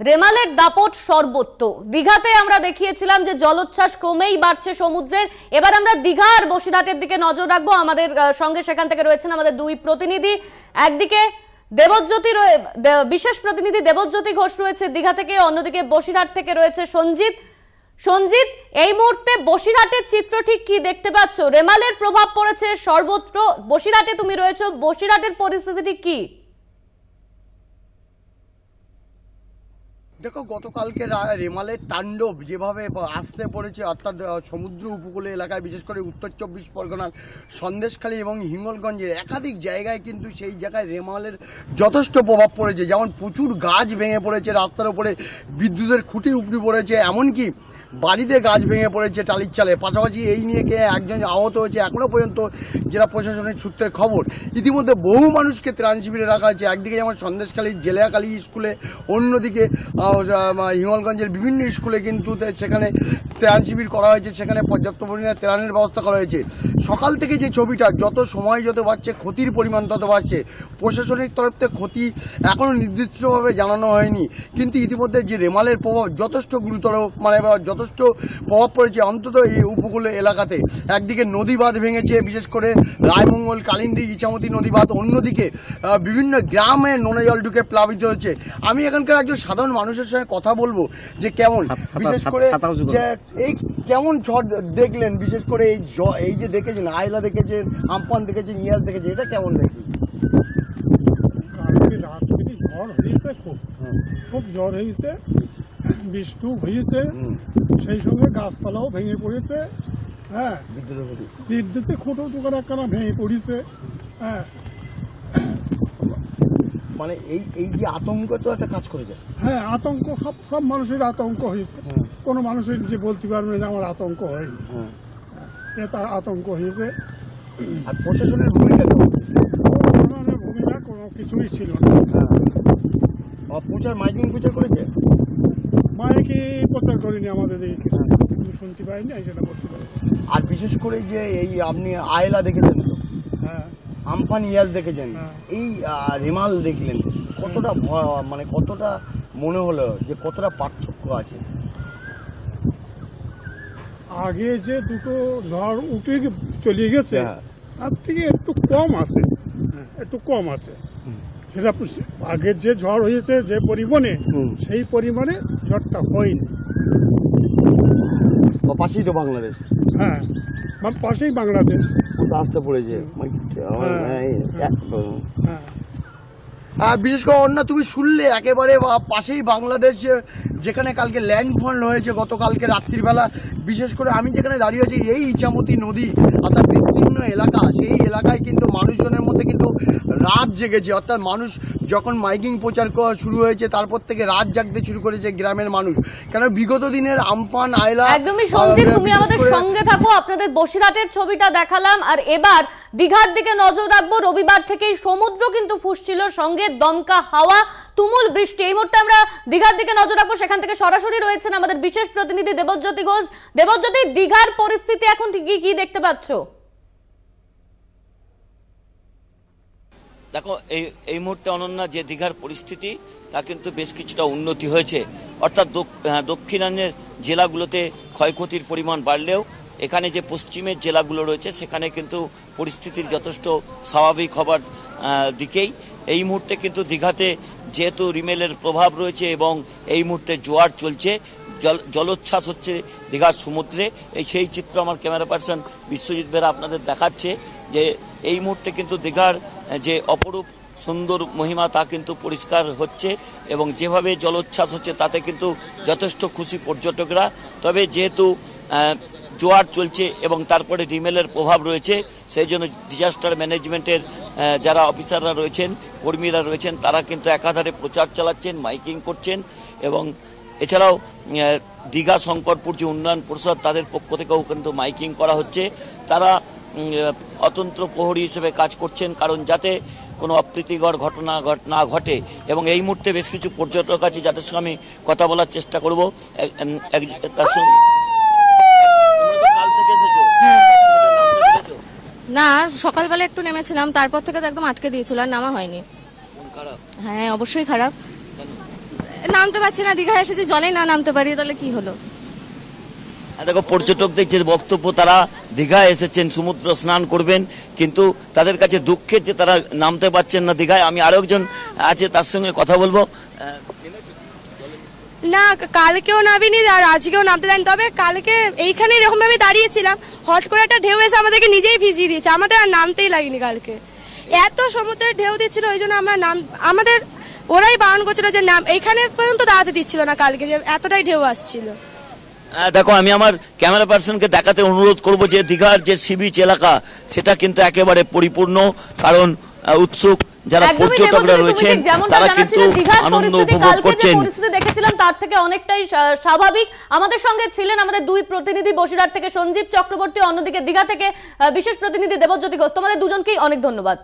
রেমালের দাপট সর্বত্র। দীঘাতে আমরা দেখিয়েছিলাম যে জলোচ্ছ্বাস ক্রমেই বাড়ছে সমুদ্রের। এবার আমরা দীঘা আর বসিরহাটের দিকে নজর রাখবো। আমাদের সঙ্গে সেখান থেকে রয়েছেন আমাদের দুই প্রতিনিধি। একদিকে দেবজ্যোতি বিশেষ প্রতিনিধি দেবজ্যোতি ঘোষ রয়েছে দীঘা থেকে, অন্যদিকে বসিরহাট থেকে রয়েছে সঞ্জিত। সঞ্জিত, এই মুহূর্তে বসিরহাটের চিত্র ঠিক কি দেখতে পাচ্ছ? রেমালের প্রভাব পড়েছে সর্বত্র, বসিরহাটে তুমি রয়েছো, বসিরহাটের পরিস্থিতি কি? দেখো, গতকালকে রেমালের তাণ্ডব যেভাবে আসতে পড়েছে, অর্থাৎ সমুদ্র উপকূলে এলাকায়, বিশেষ করে উত্তর 24 পরগনার সন্দেশখালী এবং হিঙ্গলগঞ্জের একাধিক জায়গায় কিন্তু সেই জায়গায় রেমালের যথেষ্ট প্রভাব পড়েছে। যেমন প্রচুর গাছ ভেঙে পড়েছে, রাস্তার উপরে বিদ্যুতের খুঁটি উপড়ে পড়েছে, এমনকি বাড়িতে গাছ ভেঙে পড়েছে টালির চালে। পাশাপাশি এই নিয়ে একজন আহত হয়েছে এখনও পর্যন্ত, যেটা প্রশাসনের সূত্রের খবর। ইতিমধ্যে বহু মানুষকে ত্রাণ শিবিরে রাখা হয়েছে। একদিকে যেমন সন্দেশখালী জেলেয়াখালী স্কুলে, অন্যদিকে হিঙ্গলগঞ্জের বিভিন্ন স্কুলে কিন্তু সেখানে ত্রাণ শিবির করা হয়েছে, সেখানে পর্যাপ্ত পরিমাণে ত্রাণের ব্যবস্থা করা হয়েছে। সকাল থেকে যে ছবিটা, যত সময় যত বাড়ছে ক্ষতির পরিমাণ তত বাড়ছে। প্রশাসনিক তরফ থেকে ক্ষতি এখনও নির্দিষ্টভাবে জানানো হয়নি, কিন্তু ইতিমধ্যে যে রেমালের প্রভাব যথেষ্ট গুরুতর, যথেষ্ট প্রভাব পড়েছে অন্তত এই উপকূলীয় এলাকাতে। একদিকে নদী বাঁধ ভেঙেছে, বিশেষ করে রায়মঙ্গল, কালিন্দী, ইছামতি নদী বাঁধ। অন্যদিকে বিভিন্ন গ্রামে নোনা জল ঢুকে প্লাবিত হচ্ছে। আমি এখানকার একজন সাধারণ মানুষের সঙ্গে কথা বলবো যে কেমন, বিশেষ করে এই কেমন ঝড় দেখলেন, বিশেষ করে এই যে দেখেছেন, আয়লা দেখেছেন, আমফান দেখেছেন, ইয়াস দেখেছেন, এটা কেমন দেখলেন? কালকে রাত থেকে ঝড় হয়েছে, খুব ঝড় হয়েছে, বৃষ্টি হয়েছে, সেই সঙ্গে গাছপালাও ভেঙে পড়েছে। হ্যাঁ, বিদ্যুতের খুঁটো দোকান একখানা ভেঙে পড়েছে। হ্যাঁ, মানে এই যে আতঙ্ক তো একটা কাজ করেছে। হ্যাঁ, আতঙ্ক সব মানুষের আতঙ্ক হয়েছে। কোনো মানুষের যে বলতে পারবে যে আমার আতঙ্ক হয়নি, এটা আতঙ্ক হয়েছে। আর প্রশাসনের ভূমিকা ভূমিকা কোনো কিছুই ছিল না। প্রচার মাইকিং প্রচার করেছে, মাইকে প্রচার করিনি, আমাদের কিছু শুনতে পাইনি, সেটা বলতে পারি। আর বিশেষ করে যে এই আপনি আয়লা দেখেছেন তো, হ্যাঁ, আমফান ইয়াস দেখেছেন, এই রেমাল দেখলেন, কতটা মানে কতটা মনে হলো যে কতটা পার্থক্য আছে? আগে যে দুটো ঝড় উঠে চলে গেছে, তার থেকে একটু কম আছে, একটু কম আছে। সেটা আগের যে ঝড় হয়েছে যে পরিমাণে, সেই পরিমাণে ঝড়টা হয়নি। পাশেই তো বাংলাদেশ। হ্যাঁ, পাশেই বাংলাদেশ আসতে পড়েছে। বিশেষ করে অন্য তুমি শুনলে একেবারে পাশেই বাংলাদেশ, যেখানে কালকে ল্যান্ডফল হয়েছে গতকালকে রাত্রিবেলা। বিশেষ করে আমি যেখানে দাঁড়িয়ে আছি, এই ইছামতি নদী অর্থাৎ বিস্তীর্ণ এলাকা, সেই এলাকায় কিন্তু মানুষজনের মধ্যে কিন্তু রাত জেগেছে। অর্থাৎ মানুষ যখন মাইকিং প্রচার করা শুরু হয়েছে, তারপর থেকে রাত জাগতে শুরু করেছে গ্রামের মানুষ। কেন বিগত দিনের আমফান, আয়লা। একদমই সঞ্জিত, তুমি আমাদের সঙ্গে থাকো। আপনাদের বসিরহাটের ছবিটা দেখালাম, আর এবার দীঘার দিকে নজর রাখবো। রবিবার থেকেই সমুদ্র কিন্তু ফুঁসছিল, সঙ্গে দমকা হাওয়া, তুমুল বৃষ্টি। এই মুহূর্তে আমরা দীঘার দিকে নজর রাখবো। সেখান থেকে সরাসরি রয়েছেন আমাদের বিশেষ প্রতিনিধি দেবজ্যোতি ঘোষ। দেবজ্যোতি, দীঘার পরিস্থিতি এখন কি দেখতে পাচ্ছ? দেখো, এই মুহূর্তে অনন্যা, যে দীঘার পরিস্থিতি তা কিন্তু বেশ কিছুটা উন্নতি হয়েছে। অর্থাৎ দক্ষিণাঞ্চলের জেলাগুলোতে ক্ষয়ক্ষতির পরিমাণ বাড়লেও এখানে যে পশ্চিমের জেলাগুলো রয়েছে সেখানে কিন্তু পরিস্থিতির যথেষ্ট স্বাভাবিক হবার দিকেই। এই মুহূর্তে কিন্তু দীঘাতে যেহেতু রিমেলের প্রভাব রয়েছে এবং এই মুহূর্তে জোয়ার চলছে, জলোচ্ছ্বাস হচ্ছে দীঘার সমুদ্রে, সেই চিত্র আমার ক্যামেরা পার্সন বিশ্বজিৎ বেরা আপনাদের দেখাচ্ছে। যে এই মুহূর্তে কিন্তু দীঘার যে অপরূপ সুন্দর মহিমা তা কিন্তু পরিষ্কার হচ্ছে, এবং যেভাবে জলোচ্ছ্বাস হচ্ছে তাতে কিন্তু যথেষ্ট খুশি পর্যটকরা। তবে যেহেতু জোয়ার চলছে এবং তারপরে রিমেলের প্রভাব রয়েছে, সেই জন্য ডিজাস্টার ম্যানেজমেন্টের যারা অফিসাররা রয়েছেন, কর্মীরা রয়েছেন, তারা কিন্তু একাধারে প্রচার চালাচ্ছেন, মাইকিং করছেন। এবং এছাড়াও দীঘা শঙ্করপুর যে উন্নয়ন পরিষদ, তাদের পক্ষ থেকেও কিন্তু মাইকিং করা হচ্ছে। তারা অতন্ত্র প্রহরী হিসেবে কাজ করছেন, কারণ যাতে কোনো অপ্রীতিকর ঘটনা না ঘটে। এবং এই মুহূর্তে বেশ কিছু পর্যটক আছে যাদের সঙ্গে আমি কথা বলার চেষ্টা করব। না, সকালবেলা একটু নেমেছিলাম, তারপর থেকে তো একদম আটকে দিয়েছিল, আর নামা হয়নি। হ্যাঁ, অবশ্যই খারাপ। না, নামতে পারছি না, দীঘায় এসেছি জলেই না নামতে পারি, তাহলে কি হলো? দেখো পর্যটকদের যে বক্তব্য, তারা দীঘায় এসেছেন সমুদ্র স্নান করবেন, কিন্তু তাদের কাছে দুঃখের যে তারা নামতে পারছেন না দীঘায়। আমি আরো একজন আছে, তার সঙ্গে কথা বলবো। না, কালকেও নামিনি আর আজকেও নামতে দেয়নি। তবে কালকে এইখানে এরকম ভাবে দাঁড়িয়েছিলাম, হট করে একটা ঢেউ এসে আমাদেরকে নিজেই ভিজিয়ে দিয়েছে, আমাদের আর নামতেই লাগেনি। কালকে এত সমুদ্রের ঢেউ দিচ্ছিল, ওই জন্য আমরা আমাদের ওরাই বারণ করছিল যে নাম এইখানে পর্যন্ত দাঁড়াতে দিচ্ছিল না কালকে, যে এতটাই ঢেউ আসছিল। দেখো আমি আমার ক্যামেরা পার্সনকে দেখাতে অনুরোধ করব যে দীঘার যে সি বিচ এলাকা সেটা কিন্তু একেবারে পরিপূর্ণ, কারণ উৎসুক যারা পর্যটকরা রয়েছেন তারা কিন্তু আনন্দ উপভোগ করছেন। পরিস্থিতি দেখেছিলাম তার থেকে অনেকটাই স্বাভাবিক। আমাদের সঙ্গে ছিলেন আমাদের দুই প্রতিনিধি, বসিরহাট থেকে সঞ্জীব চক্রবর্তী, অন্যদিকে দীঘা থেকে বিশেষ প্রতিনিধি দেবজ্যোতি ঘোষ। তোমাদের দুজনকেই অনেক ধন্যবাদ।